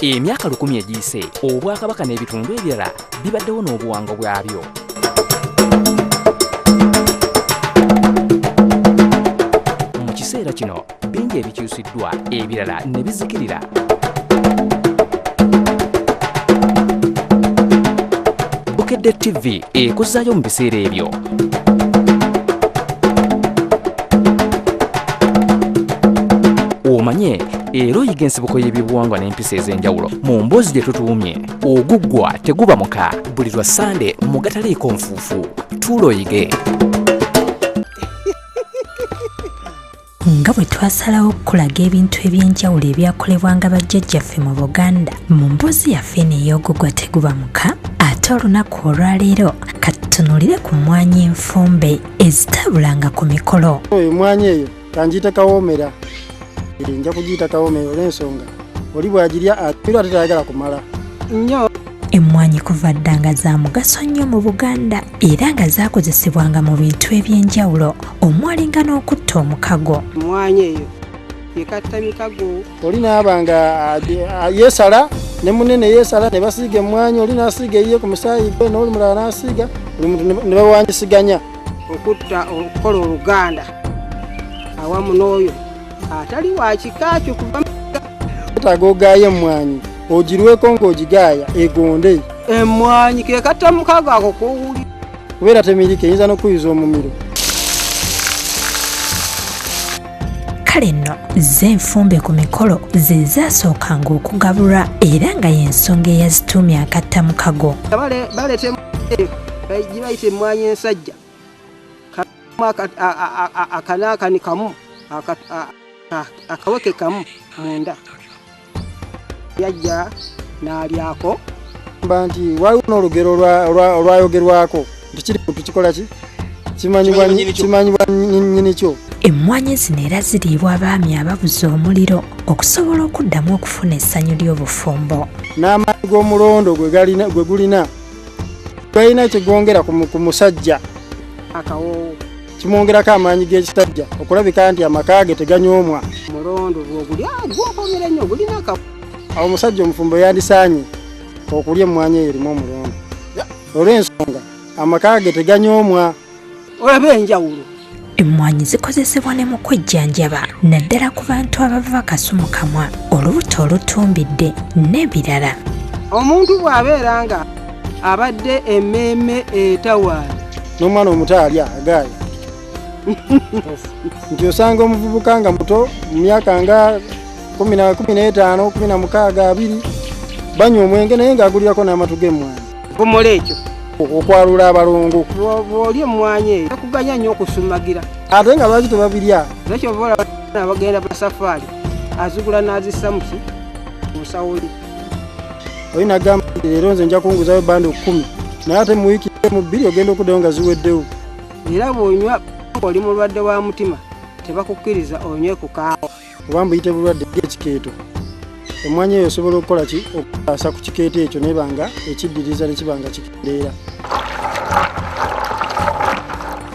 Emyaka 10 egiyise, Obwakabaka n'ebitundu ebirala bibaddewo n'obuwango bwabyo. Mu kiseera kino, bingi ebikyusiddwa, ebirala ne bizikirira. Bukedde TV ekuzaayo mu biseera ebyo. Omanye era oyiga ensibuko y'ebyobuwangwa n'empisa ez'enjawulo mu mboozi gye tutuumye. Oguggwa teguba muka, buli lwa Sande mu gataliiko nfuufu. Tuula oyige. Nga bwe twasalawo okulaga ebintu eby'enjawulo ebyakolebwanga bajjajjaffe mu Buganda mu mboozi yaffe eno ey'oguggwa teguba muka, ate olunaku olwaleero katutunulire ku mmwanyi enfumbe ezitabulanga ku mikolo. Emmwanyi eyo kanjiyita kawoomera. Nja kugiyita kawoomera olw'ensonga oli bw'agirya atera ate tayagala kumala nnyo. Emmwanyi kuva dda nga za mugaso nnyo mu Buganda era nga zaakozesebwanga mu bintu eby'enjawulo omwalinga n'okutta omukago. Emmwanyi eyo yekatta mikago. Oli naaba nga yeesala ne munene yeesala ne basiiga emmwanyi, oli n'asiiga eyiye ku musaayi gwe n'oli mulala n'asiiga, buli muntu ne bawanyisiganya okutta okukola Oluganda awamu n'oyo atali wa kika kyo kuva etaaga ogaayo emmwanyi ogirweko ng'ogigaaya egonde. Emmwanyi ke katta mukago ako k'owuli kubeera temirika eyinza n'okuyuza omumiro. Kale nno z'enfumbe ku mikolo ze zaasookanga okugabulwa era nga y'ensonga eyazituumya akatta mukago. Baleeta gye bayita emmwanyi ensajja akanaakani kamu akaweke kamu munda yajja n'alyako. Mba nti waliwo n'olugero olwayogerwako nti kiri tukikola ki kimanyibwa nnyini kyo. Emmwanyi zino era ziriibwa abaami ababuze omuliro okusobola okuddamu okufuna essanyu ly'obufumbo. N'amaanyi g'omulondo gwe gulina galina kyegwongera ku musajja akawoowo kimwongerako amaanyi g'ekisajja okulabika nti amaka ge teganyoomwa. Mulondo bw'ogulya gwokomera nnyo gulina akawo. Awo omusajja omufumbo yandisaanye okulya emmwanyi eyo erimu omulondo olw'ensonga amaka ge teganyoomwa. Olaba enjawulo. Emmwanyi zikozesebwa ne mu kwejjanjaba naddala ku bantu abava kasu mu kamwa, olubuto olutumbidde n'ebirala. Omuntu bw'abeera nga abadde emmeeme etawaana n'omwana omuto alya agaaya nti osanga omuvubuka nga muto mu myaka nga 15, 16, 20 banywa omwenge naye ng'agulirako n'amatu g'emmwanyi. Pomolo ekyo okwalula abalongo. Bw'oli emmwanyi eyo bakuganya nnyo okusumagira ate nga lwaki tebabirya. Ekyobola abagenda basafaali azigula n'azissa mu musawo li. Oli nagamba nti leero nze nja kunguzayo bando 10 naye ate mu wiiki mu 2 ogenda okuddayo nga ziweddewo. Era bw'onywa oli mulwadde wa mutima tebakukkiriza onywe ku kaawa oba mbuyite bulwadde bw'ekikeeto. Emmwanyi eyo osobola okukola ki okutaasa ku kikeeto ekyo nebanga ekiddiriza ne kibanga kikendeera.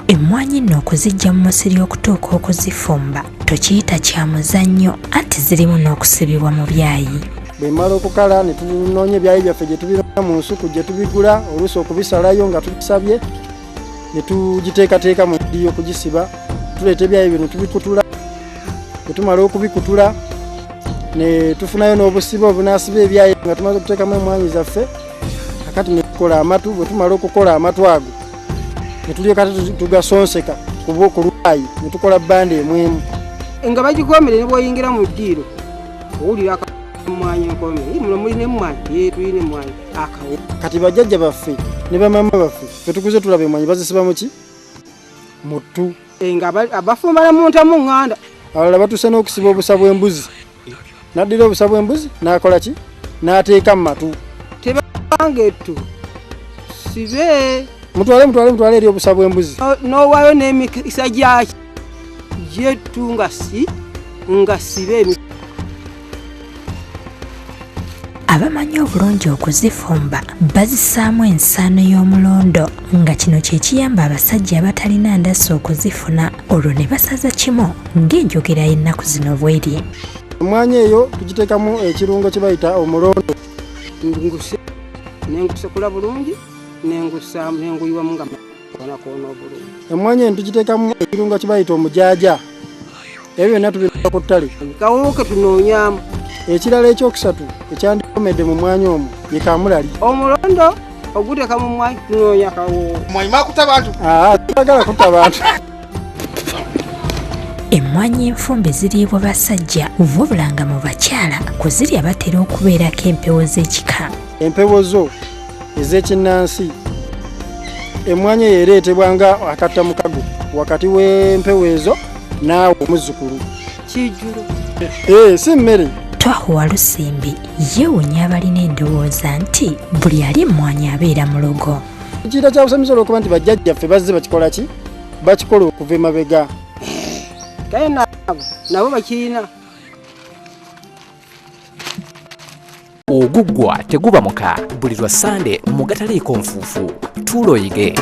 Emmwanyi nno okuziggya mu musiri okutuuka okuzifumba tokiyita kya muzannyo anti zirimu n'okusibibwa mu byayi. Bwe mmala okukala ne tunoonya ebyayi byaffe gye tubirona mu nsuku gye tubigula oluusi okubisalayo nga tubisabye ne tugiteekateeka mu ddiyo okugisiba. Tuleeta ebyayi bino tubikutula, bwe tumala okubikutula ne tufunayo n'obusibo obunaasiba ebyayi nga tumaze okuteekamu emmwanyi zaffe. Kakati ne tukola amatu, bwe tumala okukola amatu ago ne tulyoka tugasonseka ku lwayi ne tukola bbanda emwemu. Nga bagikomere ne bw'oyingira mu ddiiro owulira emmwanyi enkomere muno mulina emmwanyi tulina emmwanyi akawo. Kati bajjajja baffe ne bamama baffe fe tukuze tulaba emmwanyi bazisiba mu ki mu ttu. Nga abafumba la munta mu ŋŋanda. Abalala batuuse n'okusiba obusa bw'embuzi. Naddira obusa bw'embuzi n'akola ki n'ateeka mu matu. Tebanga ettu sibe mutwale eri obusa bw'embuzi n'owaayo n'emikisa gyaki gyettu nga sibe. Abamanyi obulungi okuzifumba bazisaamu ensaano y'omulondo nga kino kye kiyamba abasajja abatalina ndasa okuzifuna olwo ne basaza kimu ng'enjogera y'ennaku zino bw'eri. Emmwanyi eyo tugiteekamu ekirungo kye bayita omulondo. Nengusekula bulungi nengusaamu nenguyiwamu nga koona obulungi. Emmwanyi eno tugiteekamu ekirungo kye bayita omujaaja. Ebyo byonna tubiraba ku ttale. Kawuke tunoonyaamu. Ekirala ekyokusatu ekyandikomedde mu mwanya omwo ye kamulali. Omulondo oguteeka mu mwanyi tunoonya kawuwo. Mwanyi makuta bantu. Twagala kutta bantu. Emmwanyi enfumbe ziriibwa basajja wabula nga mu bakyala kuzirya batera okubeerako empewo z'ekika. Empewo zo ez'ekinnansi. Emmwanyi eyo ereetebwa nga akattamukago wakati w'empewo ezo naawe omuzzukulu. Kijjulo. Si mmere. Twahuwa Lusimbi yeewuunya abalina endowooza nti buli ali emmwanyi abeera mulogo. Ekiyiira kya busamizi olw'okuba nti bajjajjaffe bazze bakikola ki? Bakikola okuva emabega. Kale nabo bakirina. Oguggwa teguba muka buli lwa Sande mu gataliiko nfuufu. Tuulo oyige.